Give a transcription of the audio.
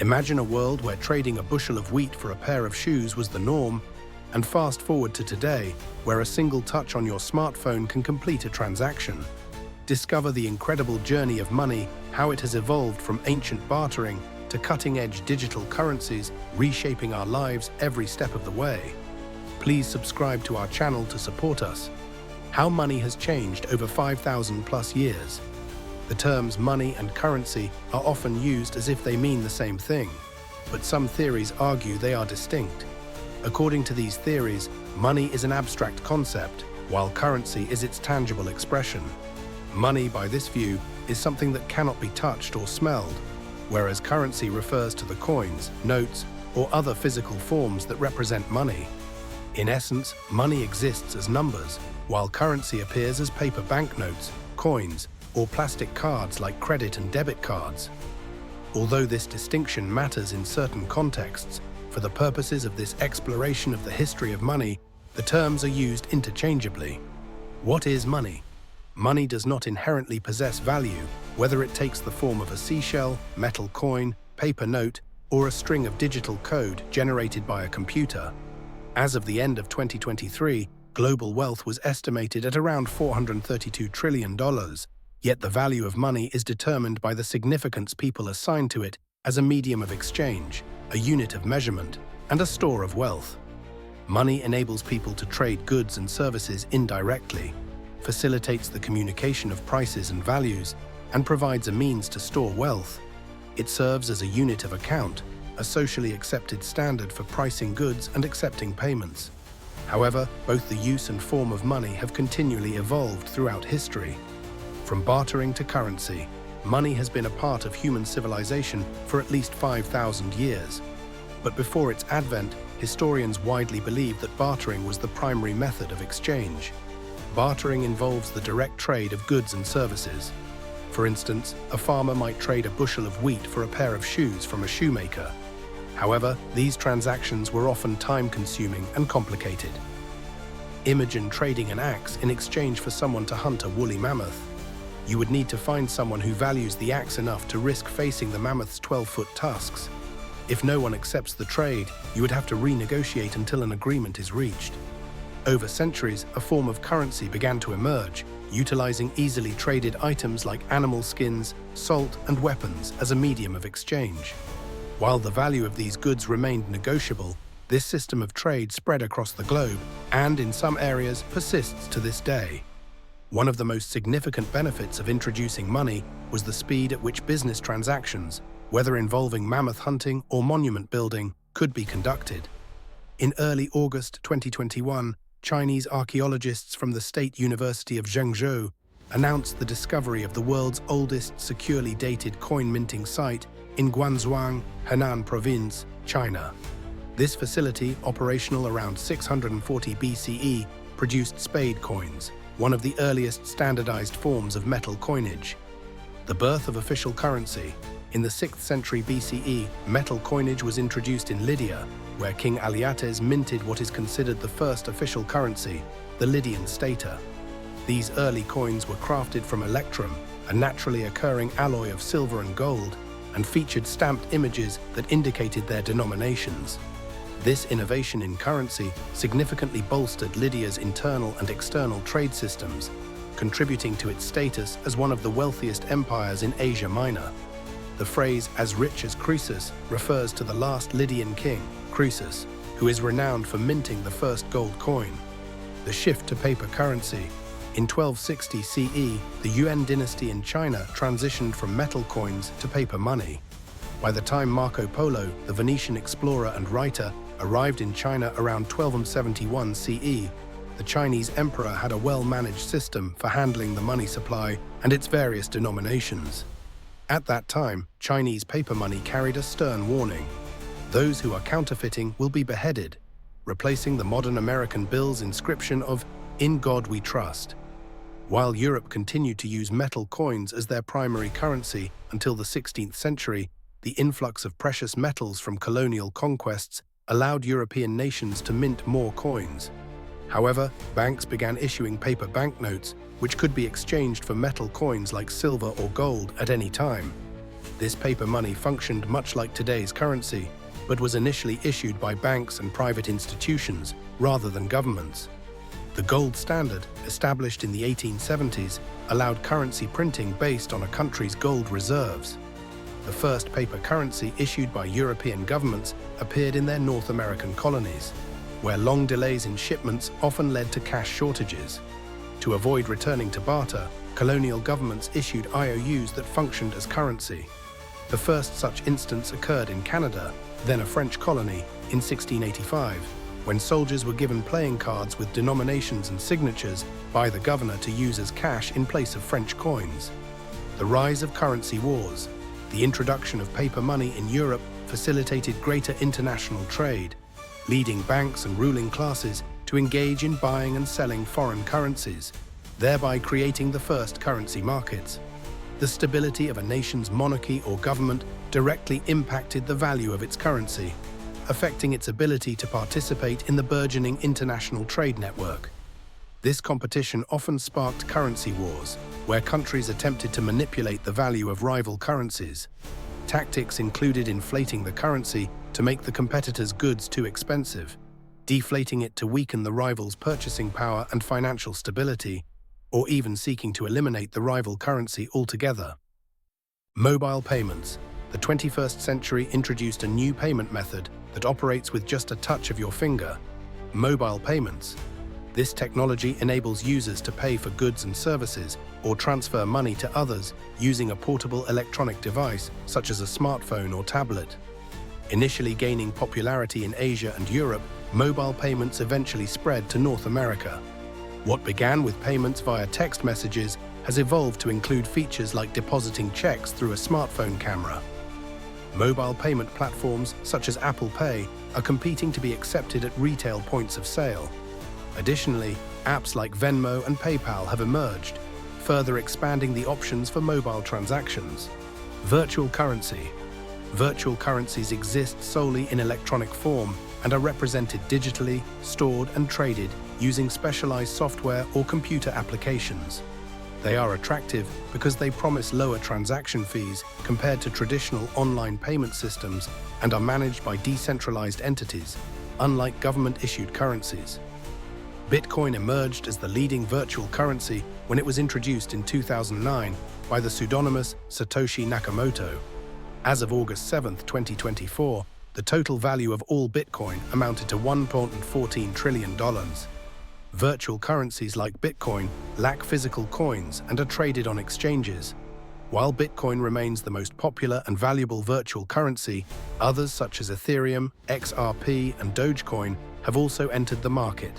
Imagine a world where trading a bushel of wheat for a pair of shoes was the norm, and fast forward to today, where a single touch on your smartphone can complete a transaction. Discover the incredible journey of money, how it has evolved from ancient bartering to cutting-edge digital currencies, reshaping our lives every step of the way. Please subscribe to our channel to support us. How money has changed over 5,000 plus years. The terms money and currency are often used as if they mean the same thing, but some theories argue they are distinct. According to these theories, money is an abstract concept, while currency is its tangible expression. Money, by this view, is something that cannot be touched or smelled, whereas currency refers to the coins, notes, or other physical forms that represent money. In essence, money exists as numbers, while currency appears as paper banknotes, coins, or plastic cards like credit and debit cards. Although this distinction matters in certain contexts, for the purposes of this exploration of the history of money, the terms are used interchangeably. What is money? Money does not inherently possess value, whether it takes the form of a seashell, metal coin, paper note, or a string of digital code generated by a computer. As of the end of 2023, global wealth was estimated at around $432 trillion, yet the value of money is determined by the significance people assign to it as a medium of exchange, a unit of measurement, and a store of wealth. Money enables people to trade goods and services indirectly, facilitates the communication of prices and values, and provides a means to store wealth. It serves as a unit of account, a socially accepted standard for pricing goods and accepting payments. However, both the use and form of money have continually evolved throughout history. From bartering to currency, money has been a part of human civilization for at least 5,000 years. But before its advent, historians widely believed that bartering was the primary method of exchange. Bartering involves the direct trade of goods and services. For instance, a farmer might trade a bushel of wheat for a pair of shoes from a shoemaker. However, these transactions were often time-consuming and complicated. Imagine trading an axe in exchange for someone to hunt a woolly mammoth. You would need to find someone who values the axe enough to risk facing the mammoth's 12-foot tusks. If no one accepts the trade, you would have to renegotiate until an agreement is reached. Over centuries, a form of currency began to emerge, utilizing easily traded items like animal skins, salt, and weapons as a medium of exchange. While the value of these goods remained negotiable, this system of trade spread across the globe and, in some areas, persists to this day. One of the most significant benefits of introducing money was the speed at which business transactions, whether involving mammoth hunting or monument building, could be conducted. In early August 2021, Chinese archaeologists from the State University of Zhengzhou announced the discovery of the world's oldest securely dated coin minting site in Guangzhou, Henan Province, China. This facility, operational around 640 BCE, produced spade coins, one of the earliest standardized forms of metal coinage. The birth of official currency. In the 6th century BCE, metal coinage was introduced in Lydia, where King Alyattes minted what is considered the first official currency, the Lydian stater. These early coins were crafted from electrum, a naturally occurring alloy of silver and gold, and featured stamped images that indicated their denominations. This innovation in currency significantly bolstered Lydia's internal and external trade systems, contributing to its status as one of the wealthiest empires in Asia Minor. The phrase "as rich as Croesus" refers to the last Lydian king, Croesus, who is renowned for minting the first gold coin. The shift to paper currency. In 1260 CE, the Yuan dynasty in China transitioned from metal coins to paper money. By the time Marco Polo, the Venetian explorer and writer, arrived in China around 1271 CE, the Chinese emperor had a well-managed system for handling the money supply and its various denominations. At that time, Chinese paper money carried a stern warning: those who are counterfeiting will be beheaded, replacing the modern American bill's inscription of "In God We Trust." While Europe continued to use metal coins as their primary currency until the 16th century, the influx of precious metals from colonial conquests allowed European nations to mint more coins. However, banks began issuing paper banknotes, which could be exchanged for metal coins like silver or gold at any time. This paper money functioned much like today's currency, but was initially issued by banks and private institutions rather than governments. The gold standard, established in the 1870s, allowed currency printing based on a country's gold reserves. The first paper currency issued by European governments appeared in their North American colonies, where long delays in shipments often led to cash shortages. To avoid returning to barter, colonial governments issued IOUs that functioned as currency. The first such instance occurred in Canada, then a French colony, in 1685, when soldiers were given playing cards with denominations and signatures by the governor to use as cash in place of French coins. The rise of currency wars. The introduction of paper money in Europe facilitated greater international trade, leading banks and ruling classes to engage in buying and selling foreign currencies, thereby creating the first currency markets. The stability of a nation's monarchy or government directly impacted the value of its currency, affecting its ability to participate in the burgeoning international trade network. This competition often sparked currency wars, where countries attempted to manipulate the value of rival currencies. Tactics included inflating the currency to make the competitor's goods too expensive, deflating it to weaken the rival's purchasing power and financial stability, or even seeking to eliminate the rival currency altogether. Mobile payments. The 21st century introduced a new payment method that operates with just a touch of your finger: mobile payments. This technology enables users to pay for goods and services or transfer money to others using a portable electronic device such as a smartphone or tablet. Initially gaining popularity in Asia and Europe, mobile payments eventually spread to North America. What began with payments via text messages has evolved to include features like depositing checks through a smartphone camera. Mobile payment platforms such as Apple Pay are competing to be accepted at retail points of sale. Additionally, apps like Venmo and PayPal have emerged, further expanding the options for mobile transactions. Virtual currency. Virtual currencies exist solely in electronic form and are represented digitally, stored and traded using specialized software or computer applications. They are attractive because they promise lower transaction fees compared to traditional online payment systems and are managed by decentralized entities, unlike government-issued currencies. Bitcoin emerged as the leading virtual currency when it was introduced in 2009 by the pseudonymous Satoshi Nakamoto. As of August 7, 2024, the total value of all Bitcoin amounted to $1.14 trillion. Virtual currencies like Bitcoin lack physical coins and are traded on exchanges. While Bitcoin remains the most popular and valuable virtual currency, others such as Ethereum, XRP, and Dogecoin have also entered the market.